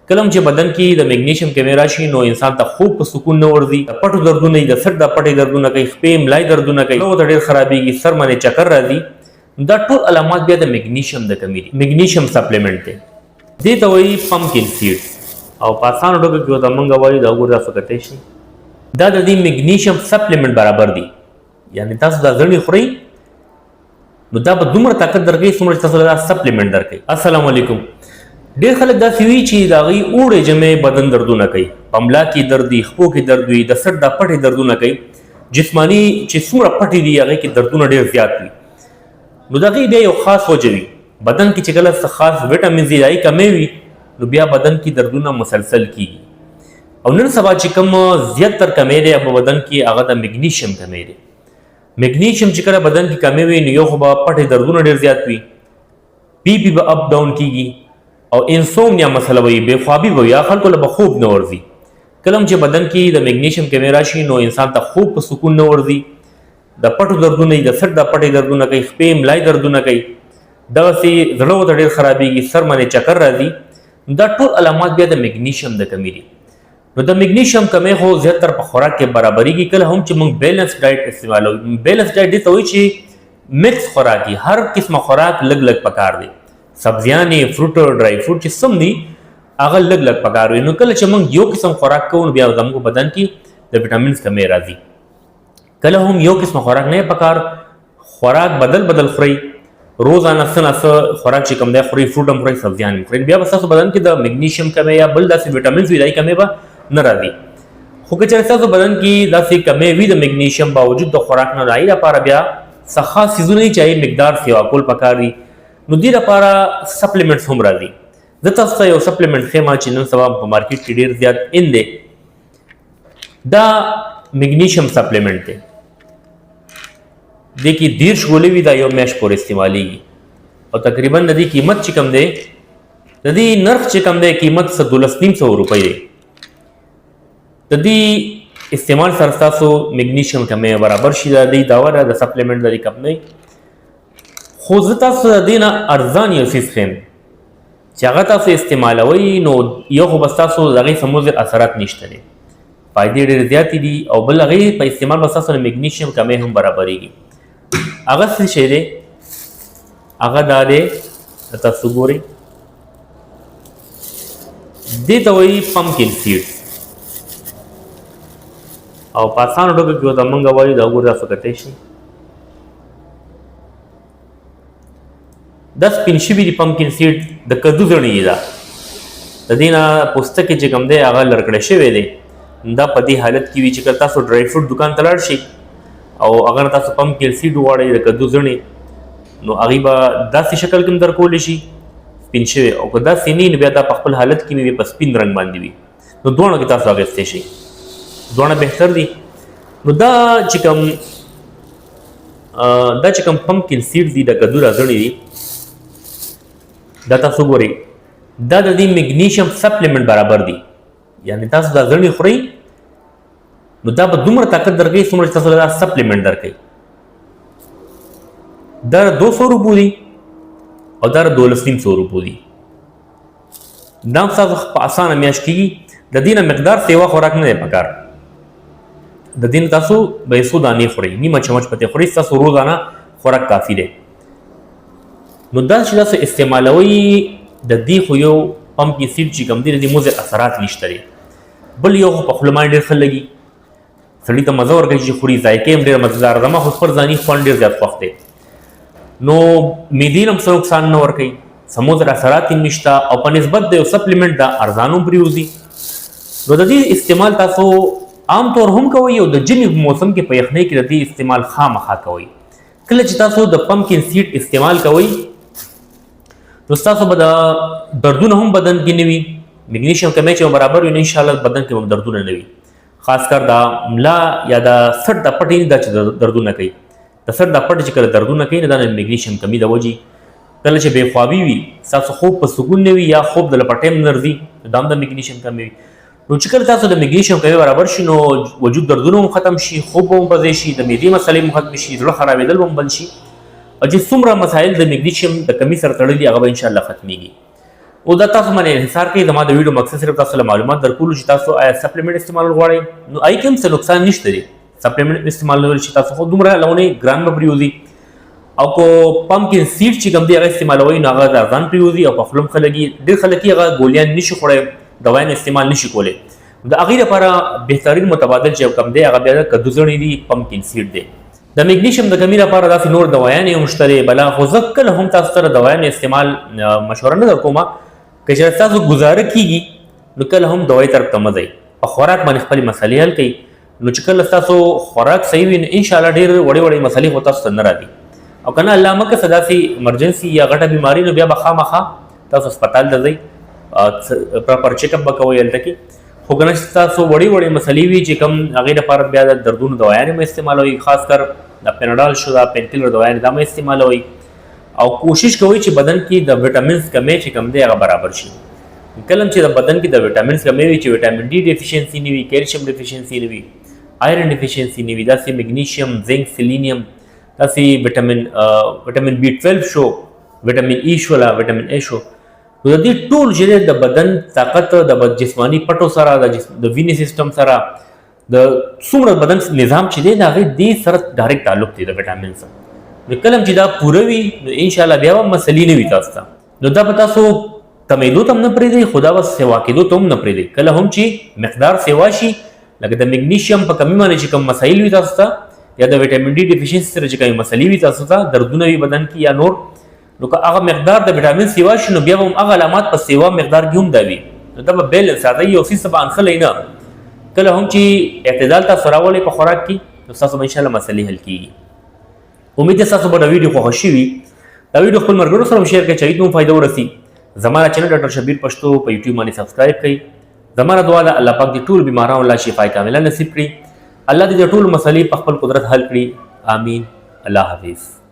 کلم چې بدن کې د میګنیشیم کمی راشي نو انسان ته خوب په سکون نه ورځي، پټو دردونه د سر د پټې دردونه کوي، خپې ملای دردونه کوي، نو ته ډېر خرابېږي، سر باندې چکر راځي. دا ټول علامات بیا د میګنیشیم د کمی دي. میګنیشیم سپلیمنټ دی، دې ته وایي پمکن سیډ او په اسانه ډول کې ورته موږ وایو دا وګوره تاسو کتلی شئ دا د دې میګنیشیم سپلیمنټ برابر دی. یعنې تاسو دا زړې خورئ نو دا به دومره طاقت درکوي څومره چې تاسو دا سپلیمنټ درکوي. السلام علیکم. ډېر خلک داسې وي چې د هغوی اوړې جمع بدن دردونه کوي، په ملا کې درد وي، خپو کې درد وي، د سر دا پټې دردونه کوي، جسماني چې څومره پټې دي هغې کې دردونه ډېر زیات وي. نو د هغې بیا یو خاص وجه وي، بدن کې چې کله څه خاص ویټامینز دي هغې کمی وي نو بیا بدن کې دردونه مسلسل کیږي. او نن سبا چې کوم زیاتر کمی دی په بدن کې هغه د میګنیشیم کمی دی. میګنیشیم چې کله بدن کې کمی وي نو یو خو به پټې دردونه ډېر زیات وي، بی پی به اپ ډاون کیږي او انسومنیا مسله وي، بې خوابي به وي، یا خلکو له به خوب نه ورځي. کله چې بدن کې د میګنیشیم کمی راشي نو انسان ته خوب په سکون نه ورځي، د پټو دردونه د سر د پټې دردونه کوي، خپې ملای دردونه کوي، دغسې زړه ورته ډېر خرابېږي، سر باندې چکر راځي. دا ټول علامات بیا د میګنیشیم د کمی دي. نو د میګنیشیم کمی خو زیاتر په خوراک کې برابرېږي. کله هم چې موږ بیلنس ډایټ استعمالوو، بیلنس ډایټ دې ته وایي چې مکس خوراک دي، هر قسمه خوراک لږ لږ پکار دی، سبزیانې، فروټ، ډرای فروټ چې سم دي هغه لږ لږ پکار وي. نو کله چې موږ یو قسم خوراک کوو نو بیا زموږ بدن کې د ویټامینز کمی راځي. کله هم یو قسم خوراک نه پکار، خوراک بدل بدل خورئ، روزانه څه نه څه خوراک چې کوم دی خورئ، فروټ هم خورئ، سبزیان هم خورئ، بیا به ستاسو بدن کې د میګنیشیم کمی یا بل داسې ویټامینز وي دای کمی به نه راځي. خو که چېرې ستاسو بدن کې داسې کمی وي د میګنیشیم باوجود د خوراک نه، د هغې لپاره بیا څه خاص څیزونه دي چې هغې مقدار سیوا کول پکار دي. نو دې لپاره سپلیمنټس هم راځي. زه تاسو ته یو سپلیمنټ ښیم چې نن سبا په مارکیټ کې ډېر زیات ان دی. دا میګنیشیم سپلیمنټ دی، دې کې 30 ګولې وي، دا یو میاشت پورې استعمالیږي او تقریبا د دې قیمت چې کوم دی، د دې نرخ چې کوم دی قیمت 12,500 روپۍ دی. د دې استعمال سره ستاسو میګنیشیم کمی برابر شي. د دې دعوه ده د سپلیمنټ د دې کمپنۍ. خو زه تاسو د دې نه ارزان یو څیز ښیم چې هغه تاسو استعمالوئ نو یو خو به ستاسو د هغې څه مضر اثرات نشته دی، فایدې ډېرې زیاتې دي، او بل هغې په استعمال به ستاسو د میګنیشیم کمی هم برابرېږي. هغه څه شی دی هغه دا دی، تاسو ګورئ دې ته وایي پمکن سیډ او په اسانه ډول کې ورته موږ وایو دا وګورئ تاسو کتلی شئ دا سپین شوي دي پمکن سیډ، د کدو زړې ده، د دې نه پوستکی چې کوم دی هغه لرکړی شوی دی. دا په دې حالت کې وي چې کله تاسو ډرای فروټ دکان ته لاړ شئ او اگر تاسو پمکن سیډ وغواړئ د کدو زړې نو هغوی به داسې شکل کې هم درکولی شي سپین شوی، او که داسې نه نو بیا دا په خپل حالت کې وي په سپین رنګ باندې وي، نو دواړو کې تاسو اخیستی شئ، دواړه بهتر دي. نو دا چې کوم پمکن سیډ دي د کدو را زړې دي دا تاسو ګورئ دا د دې میګنیشیم سپلیمنټ برابر دي. یعنې تاسو دا زړې خورئ نو دا به دومره طاقت درکوي څومره چې تاسو دا سپلیمنټ درکوي. دا 200 روپو دي او دا 12,500 روپو دي. دا هم ستاسو په اسانه میاشت کېږي. د دې نه مقدار سیوا خوراک نه دی پکار، د دې نه تاسو به یې څو دانې خورئ، نیمه چمچ پتې خورئ، ستاسو روزانه خوراک کافي دی. نو دا چې تاسو استعمالوئ د دې خو یو پمکن سیډ چې کوم دی د دې مضر اثرات نشته دی. بل یو خو په خوله باندې ډېر ښه لګي، سړي ته مزه ورکوي چې خوري، ذایقې هم ډېره مزېدار. زما خو خپل ځاني خوند ډېر زیات خوښ دی. نو معدې هم څه نقصان نه ورکوي، څه مضر اثرات هم نشته، او په نسبت د یو سپلیمنټ دا ارزان هم پرېوځي. نو د دې استعمال تاسو عام طور هم کوئ او د ژمي په موسم کې په یخنۍ کې د دې استعمال خامخا کوئ. کله چې تاسو د پمکن سیډ استعمال کوئ نو ستاسو به د دردونه هم بدن کې نه وي، میګنیشیم کمی چې برابر وي نو انشاءالله بدن کې هم دردونه نه وي. خاص کر دا ملا یا د سر د پټې دا چې دردونه کوي، د سر د پټې چې کله دردونه کوي نو دا د میګنیشیم کمی د وجې. کله چې بې خوابي وي، ستاسو خوب په سکون نه وي یا خوب د لپټې هم نه راځي، دا هم د میګنیشیم کمی وي. نو چې کله تاسو د میګنیشیم کمی برابر شي نو وجود دردونه هم ختم شي، خوب به هم په ځای شي، د معدې مسلې هم ختم شي، زړه خرابېدل به هم بند شي، او چې څومره مسایل د میګنیشیم د کمی سره تړلي هغه به انشاءالله ختمیږي. او دا تاسو باندې انحصار کوي. زما د ویډیو مقصد صرف تاسو له معلومات درکول چې تاسو آیا سپلیمنٹ استعمال غواړئ نو آی کوم څه نقصان نشته دی. سپلیمنٹ استعمال چې تاسو خو دومره لونه ګران به پریوزي او کو پمکن سیډ چې کوم دی هغه استعمالوي نو هغه د ځان پریوزي او په خپل خلګي ډېر خلک هغه ګولیان نشي خوړی دوايان استعمال نشي کولی. د هغې لپاره بهترین متبادل چې کوم دی هغه بیا د کدوزړې دی پمکن سیډ دی. د میګنیشیم د کمی لپاره داسې نور دوايانې هم شته بلا خو زه کله هم تاسو سره دوايانې استعمال مشوره نه درکوم. که چېرې تاسو ګزاره کیږي نو کله هم دوايي طرف ته مه ځئ. په خوراک باندې خپلې مسلې حل کوئ نو چې کله ستاسو خوراک صحیح وي نو انشاءالله ډېر وړې وړې مسلې خو تاسو ته نه راځي. او که نه الله مکه څه داسې ایمرجنسي یا غټه بیماري نو بیا به خامخا تاسو هسپتال ته ځئ پراپر چیک اپ به کوئ هلته کې. خو که نه چې تاسو وړې وړې مسلې وي چې کوم هغې لپاره بیا د دردونو دوايانې مه استعمالوئ. خاص کر د پیناډال شو دا پین کلر دوايانې دا مه استعمالوئ او کوشش کوئ چې بدن کې د ویټامینز کمی چې کوم دی هغه برابر شي. کله چې د بدن کې د ویټامینز کمی وي چې ویټامین ډي ډیفیشنسي نه وي کیلشیم ډیفیشنسي نه وي آیرن ډیفیشنسي نه وي داسې میګنیشیم زنک سیلینیم داسې ویټامین B12 شو ویټامین ای شو ویټامین A شو نو د دې ټول چې د بدن طاقت د جسمانی پټو سره د وینې سیستم سره د څومره بدن نظام چې دی د هغې دې سره ډایرکټ تعلق دی د ویټامین سره. نو کله چې دا پوره وي نو انشاءالله بیا به مسلې نه وي تاسو ته. نو دا به تاسو تمیدو ته هم نه پرېږدئ خو دا به سیوا کېدو ته هم نه پرېږدئ. کله هم چې مقدار سیوا شي لکه د میګنیشیم په کمي باندې چې کوم مسایل وي تاسو ته یا د ویټامین ډي ډیفیشنسي سره چې کومې مسلې وي تاسو ته دردونه وي بدن کې یا نور نو که هغه مقدار د ویټامین سیوا شي نو بیا به هم هغه علامات په سیوا مقدار کې هم دا وي نو دا به بیلنس ساتئ یو څیز به انښلی نه. کله هم چې اعتدال تاسو راولئ په خوراک کې نو ستاسو به انشاءالله مسلې حل کېږي. امید ده ستاسو به دا ویډیو خوښه شوي. دا ویډیو خپل ملګرو سره هم شیر کړئ چې هغوی ته هم فایده ورسي. زما چینل ډاکټر شبیر پښتو په یوټیوب باندې سبسکرایب کړئ. زما دعا ده الله پاک دې ټول بیمارانو الله شفای کامله نصیب کړي. الله دې د ټولو مسلې په خپل قدرت حل کړي. آمین. الله حافظ.